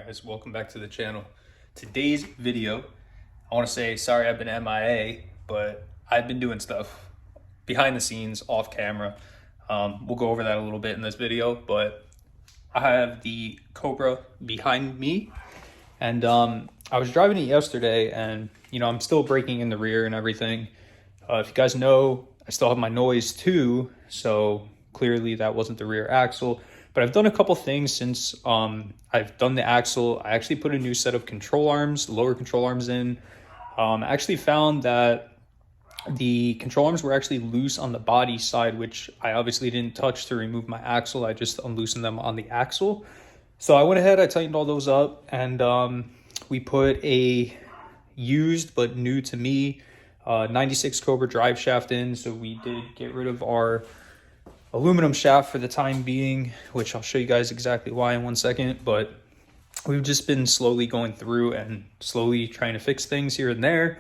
Guys, welcome back to the channel. Today's video, I want to say sorry I've been MIA, but I've been doing stuff behind the scenes, off camera. We'll go over that a little bit in this video, but I have the Cobra behind me, and I was driving it yesterday, and I'm still braking in the rear and everything. If you guys know, I still have my noise too, so clearly that wasn't the rear axle. But I've done a couple things since I've done the axle. I actually put a new set of control arms, lower control arms in. I actually found that the control arms were actually loose on the body side, which I obviously didn't touch to remove my axle. I just unloosened them on the axle. So I went ahead, I tightened all those up, and we put a used but new to me 96 Cobra drive shaft in. So we did get rid of our aluminum shaft for the time being, which I'll show you guys exactly why in one second. But we've just been slowly going through and slowly trying to fix things here and there.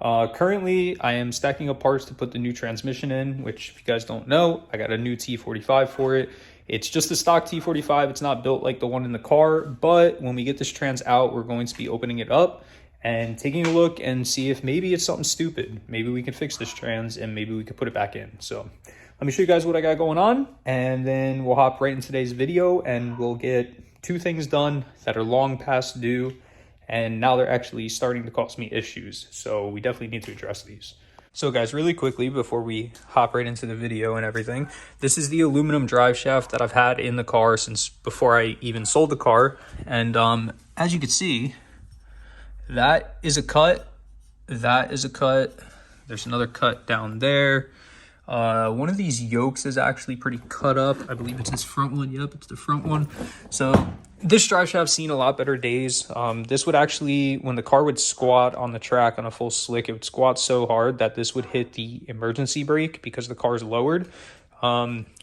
Currently I am stacking up parts to put the new transmission in, which if you guys don't know, I got a new T45 for it. It's just a stock T45. It's not built like the one in the car, but when we get this trans out, we're going to be opening it up and taking a look and see if maybe it's something stupid. Maybe we can fix this trans and maybe we can put it back in. So let me show you guys what I got going on, and then we'll hop right into today's video and we'll get two things done that are long past due, and now they're actually starting to cause me issues. So we definitely need to address these. So guys, really quickly before we hop right into the video and everything, this is the aluminum drive shaft that I've had in the car since before I even sold the car. And as you can see, that is a cut, that is a cut, there's another cut down there. One of these yokes is actually pretty cut up. I believe it's this front one. Yep, it's the front one. So this drive shaft's seen a lot better days. This would actually, when the car would squat on the track on a full slick, it would squat so hard that this would hit the emergency brake because the car is lowered.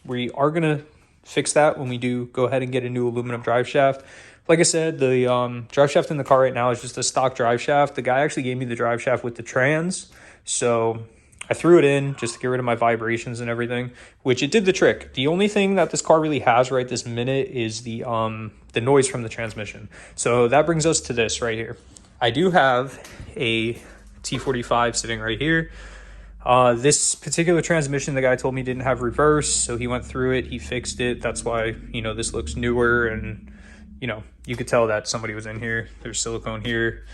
We are going to fix that when we do go ahead and get a new aluminum drive shaft. Like I said, the drive shaft in the car right now is just a stock drive shaft. The guy actually gave me the drive shaft with the trans, so I threw it in just to get rid of my vibrations and everything, which it did the trick. The only thing that this car really has right this minute is the noise from the transmission. So that brings us to this right here. I do have a T45 sitting right here. This particular transmission, the guy told me didn't have reverse, so he went through it, he fixed it. That's why, this looks newer, and, you could tell that somebody was in here. There's silicone here.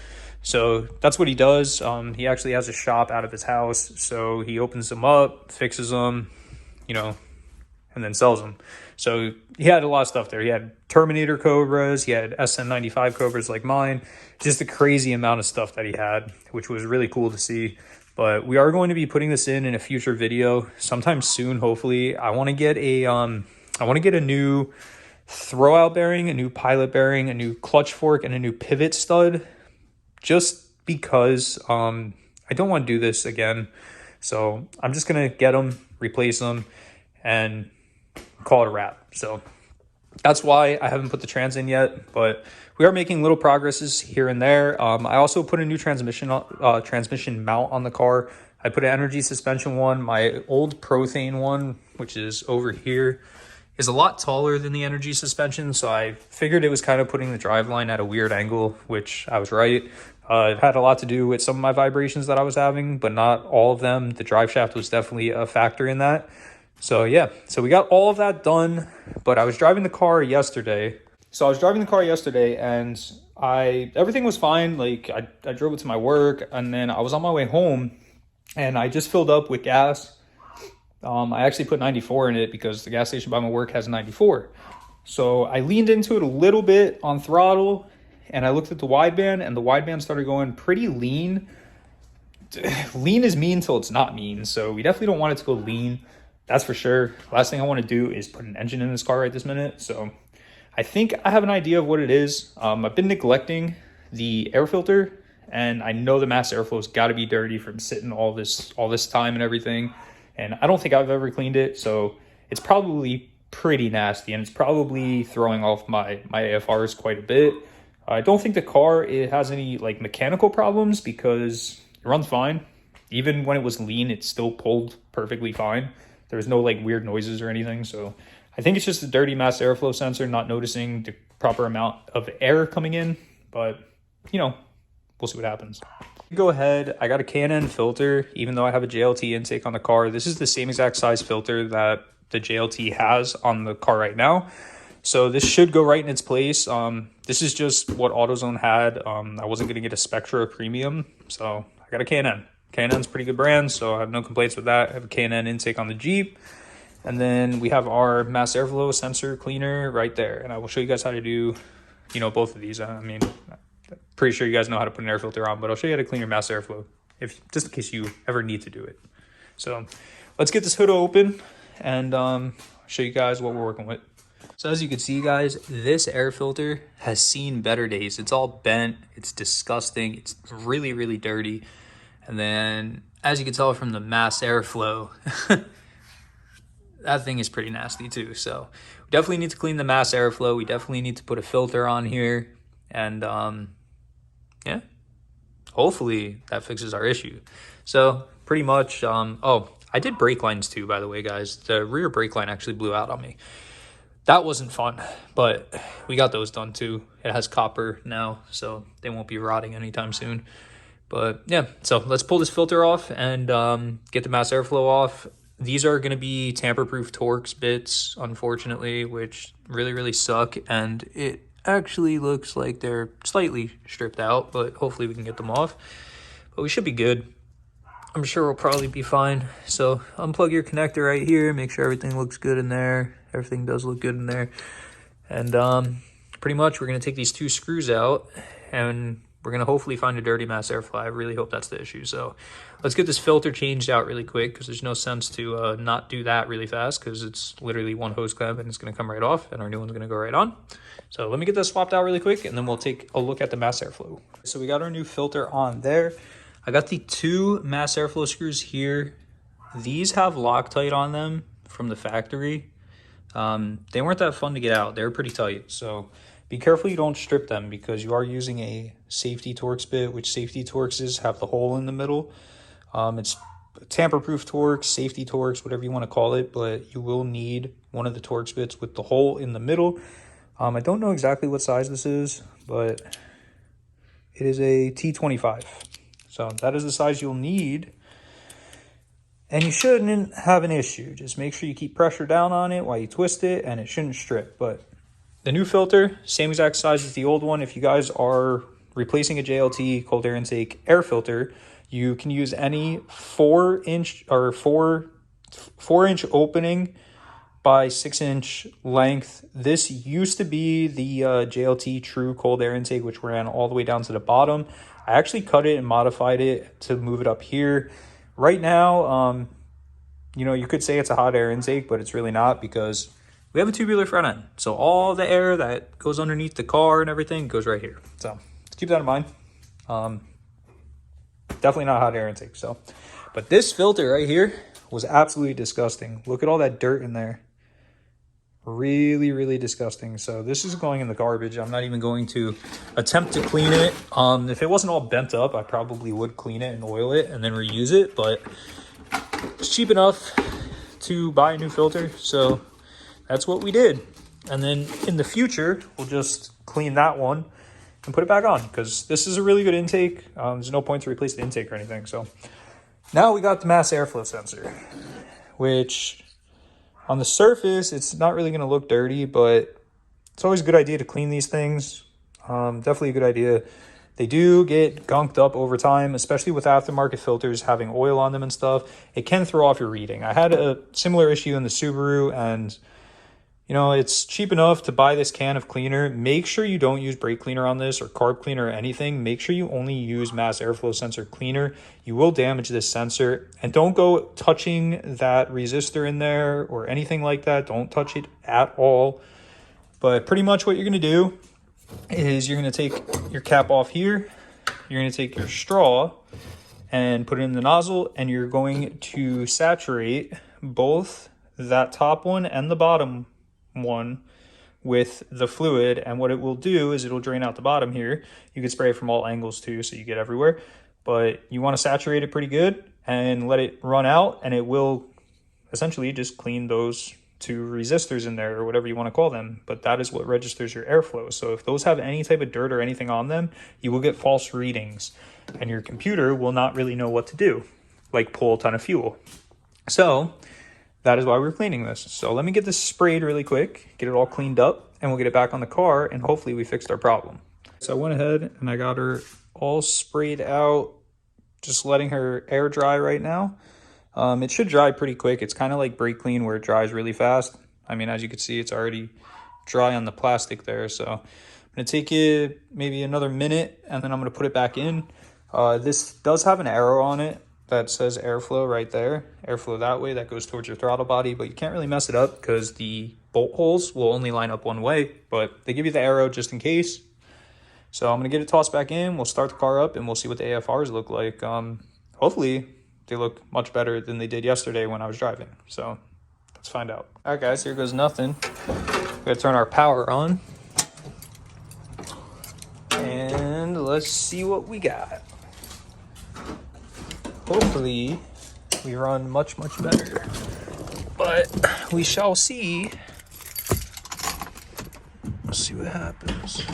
So that's what he does. He actually has a shop out of his house. So he opens them up, fixes them, and then sells them. So he had a lot of stuff there. He had Terminator Cobras. He had SN95 Cobras like mine. Just a crazy amount of stuff that he had, which was really cool to see. But we are going to be putting this in a future video sometime soon, hopefully. I want to get a new throwout bearing, a new pilot bearing, a new clutch fork, and a new pivot stud, just because I don't want to do this again. So I'm just going to get them, replace them, and call it a wrap. So that's why I haven't put the trans in yet, but we are making little progresses here and there. I also put a new transmission mount on the car. I put an energy suspension one. My old Prothane one, which is over here, is a lot taller than the energy suspension, so I figured it was kind of putting the driveline at a weird angle, which I was right. It had a lot to do with some of my vibrations that I was having, but not all of them. The drive shaft was definitely a factor in that. So yeah, so we got all of that done, but I was driving the car yesterday. And everything was fine. Like I drove it to my work, and then I was on my way home, and I just filled up with gas. I actually put 94 in it because the gas station by my work has 94. So I leaned into it a little bit on throttle, and I looked at the wideband, and the wideband started going pretty lean. Lean is mean till it's not mean, so we definitely don't want it to go lean. That's for sure. Last thing I want to do is put an engine in this car right this minute. So I think I have an idea of what it is. I've been neglecting the air filter, and I know the mass airflow's got to be dirty from sitting all this time and everything. And I don't think I've ever cleaned it, so it's probably pretty nasty, and it's probably throwing off my AFRs quite a bit. I don't think the car has any like mechanical problems because it runs fine. Even when it was lean, it still pulled perfectly fine. There was no like weird noises or anything. So I think it's just a dirty mass airflow sensor not noticing to proper amount of air coming in, but you know, we'll see what happens. Go ahead, I got a K&N filter, even though I have a JLT intake on the car. This is the same exact size filter that the JLT has on the car right now. So this should go right in its place. This is just what AutoZone had. I wasn't going to get a Spectra Premium, so I got a K&N. K&N's a pretty good brand, so I have no complaints with that. I have a K&N intake on the Jeep. And then we have our mass airflow sensor cleaner right there. And I will show you guys how to do, you know, both of these. I mean, I'm pretty sure you guys know how to put an air filter on, but I'll show you how to clean your mass airflow, just in case you ever need to do it. So let's get this hood open and show you guys what we're working with. So as you can see, guys, this air filter has seen better days. It's all bent. It's disgusting. It's really, really dirty. And then as you can tell from the mass airflow, that thing is pretty nasty too. So we definitely need to clean the mass airflow. We definitely need to put a filter on here. And yeah, hopefully that fixes our issue. So pretty much, oh, I did brake lines too, by the way, guys. The rear brake line actually blew out on me. That wasn't fun, but we got those done too. It has copper now, so they won't be rotting anytime soon. But yeah, so let's pull this filter off and get the mass airflow off. These are going to be tamper-proof Torx bits, unfortunately, which really, really suck. And it actually looks like they're slightly stripped out, but hopefully we can get them off. But we should be good. I'm sure we'll probably be fine. So unplug your connector right here. Make sure everything looks good in there. Everything does look good in there. And pretty much we're going to take these two screws out and we're going to hopefully find a dirty mass airflow. I really hope that's the issue. So let's get this filter changed out really quick because there's no sense to not do that really fast because it's literally one hose clamp and it's going to come right off and our new one's going to go right on. So let me get this swapped out really quick and then we'll take a look at the mass airflow. So we got our new filter on there. I got the two mass airflow screws here. These have Loctite on them from the factory. They weren't that fun to get out. They were pretty tight. So be careful you don't strip them because you are using a safety Torx bit, which safety Torxes have the hole in the middle. It's tamper-proof Torx, safety Torx, whatever you want to call it, but you will need one of the Torx bits with the hole in the middle. I don't know exactly what size this is, but it is a T25. So that is the size you'll need. And you shouldn't have an issue. Just make sure you keep pressure down on it while you twist it, and it shouldn't strip. But the new filter, same exact size as the old one. If you guys are replacing a JLT cold air intake air filter, you can use any 4-inch or 4-inch opening by 6-inch length. This used to be the JLT True cold air intake, which ran all the way down to the bottom. I actually cut it and modified it to move it up here. Right now, you know, you could say it's a hot air intake, but it's really not because we have a tubular front end. So all the air that goes underneath the car and everything goes right here. So keep that in mind. Definitely not a hot air intake. So, but this filter right here was absolutely disgusting. Look at all that dirt in there. Really, really disgusting. So this is going in the garbage. I'm not even going to attempt to clean it. If it wasn't all bent up, I probably would clean it and oil it and then reuse it, but it's cheap enough to buy a new filter. So that's what we did. And then in the future, we'll just clean that one and put it back on because this is a really good intake. There's no point to replace the intake or anything. So now we got the mass airflow sensor, which on the surface, it's not really going to look dirty, but it's always a good idea to clean these things. Definitely a good idea. They do get gunked up over time, especially with aftermarket filters having oil on them and stuff. It can throw off your reading. I had a similar issue in the Subaru, and you know, it's cheap enough to buy this can of cleaner. Make sure you don't use brake cleaner on this or carb cleaner or anything. Make sure you only use mass airflow sensor cleaner. You will damage this sensor. And don't go touching that resistor in there or anything like that. Don't touch it at all. But pretty much what you're going to do is you're going to take your cap off here. You're going to take your straw and put it in the nozzle. And you're going to saturate both that top one and the bottom one with the fluid, and what it will do is it'll drain out the bottom here. You can spray it from all angles too, so you get everywhere, but you want to saturate it pretty good and let it run out, and it will essentially just clean those 2 resistors in there, or whatever you want to call them, but that is what registers your airflow. So if those have any type of dirt or anything on them, you will get false readings, and your computer will not really know what to do, like pull a ton of fuel. So that is why we're cleaning this. So let me get this sprayed really quick, get it all cleaned up, and we'll get it back on the car, and hopefully we fixed our problem. So I went ahead and I got her all sprayed out, just letting her air dry right now. It should dry pretty quick. It's kind of like brake clean where it dries really fast. I mean, as you can see, it's already dry on the plastic there. So I'm going to take it maybe another minute, and then I'm going to put it back in. This does have an arrow on it that says airflow right there. Airflow that way, that goes towards your throttle body, but you can't really mess it up because the bolt holes will only line up one way, but they give you the arrow just in case. So I'm going to get it tossed back in. We'll start the car up and we'll see what the AFRs look like. Hopefully they look much better than they did yesterday when I was driving. So let's find out. All right, guys, here goes nothing. We're going to turn our power on. And let's see what we got. Hopefully we run much, much better. But we shall see. Let's see what happens.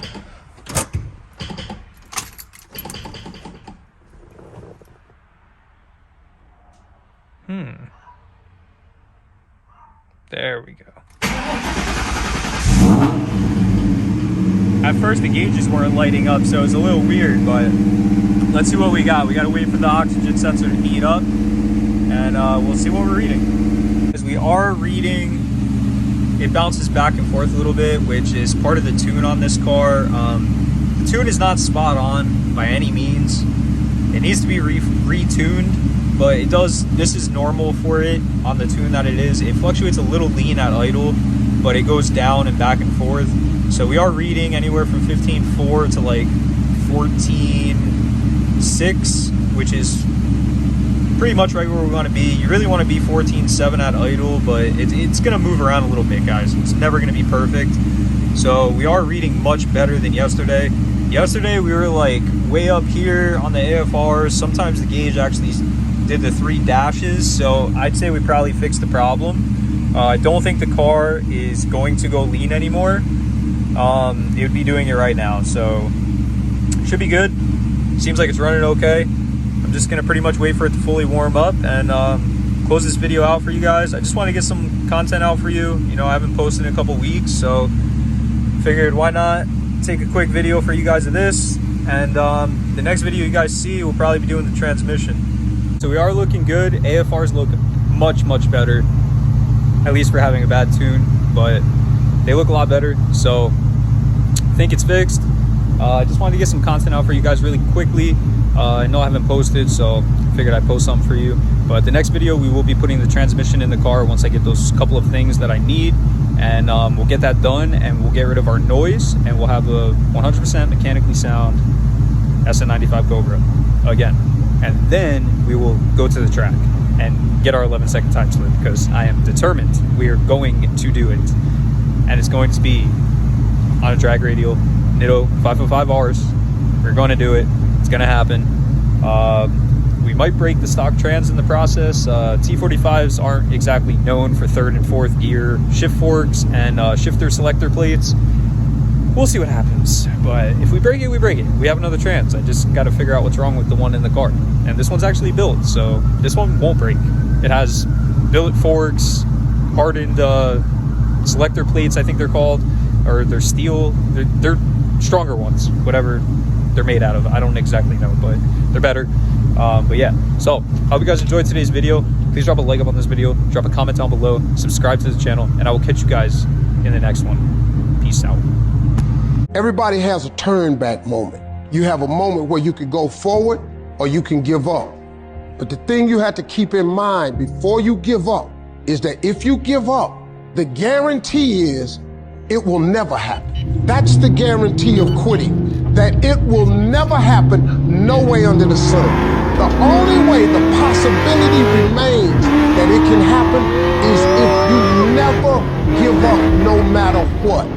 There we go. At first the gauges weren't lighting up, so it's a little weird, but let's see what we got. We got to wait for the oxygen sensor to heat up, and we'll see what we're reading. Because we are reading, it bounces back and forth a little bit, which is part of the tune on this car. The tune is not spot on by any means. It needs to be retuned. But it does, this is normal for it on the tune that it is. It fluctuates a little lean at idle, but it goes down and back and forth. So we are reading anywhere from 15.4 to like 14.6, which is pretty much right where we want to be. You really want to be 14.7 at idle, but it's going to move around a little bit, guys. It's never going to be perfect. So we are reading much better than yesterday. Yesterday we were like way up here on the AFRs. Sometimes the gauge actually did the 3 dashes, so I'd say we probably fixed the problem. I don't think the car is going to go lean anymore. It would be doing it right now, so should be good. Seems like it's running okay. I'm just gonna pretty much wait for it to fully warm up and close this video out for you guys. I just want to get some content out for you. You know, I haven't posted in a couple weeks, so figured why not take a quick video for you guys of this, and the next video you guys see will probably be doing the transmission. So we are looking good. AFRs look much, much better, at least for having a bad tune, but they look a lot better. So I think it's fixed. I just wanted to get some content out for you guys really quickly. I know I haven't posted, so I figured I'd post something for you. But the next video, we will be putting the transmission in the car once I get those couple of things that I need. And we'll get that done, and we'll get rid of our noise, and we'll have a 100% mechanically sound SN95 Cobra again. And then we will go to the track and get our 11-second time slip, because I am determined we are going to do it. And it's going to be on a drag radial, Nitto 505Rs. We're going to do it. It's going to happen. We might break the stock trans in the process. T45s aren't exactly known for 3rd and 4th gear shift forks and shifter selector plates. We'll see what happens, but if we break it, we break it. We have another trans. I just got to figure out what's wrong with the one in the car. And this one's actually built, so this one won't break. It has billet forks, hardened selector plates, I think they're called, or they're steel. They're stronger ones, whatever they're made out of. I don't exactly know, but they're better. But yeah, so hope you guys enjoyed today's video. Please drop a like up on this video, drop a comment down below, subscribe to the channel, and I will catch you guys in the next one. Peace out. Everybody has a turn back moment. You have a moment where you can go forward or you can give up. But the thing you have to keep in mind before you give up is that if you give up, the guarantee is it will never happen. That's the guarantee of quitting, that it will never happen, no way under the sun. The only way the possibility remains that it can happen is if you never give up no matter what.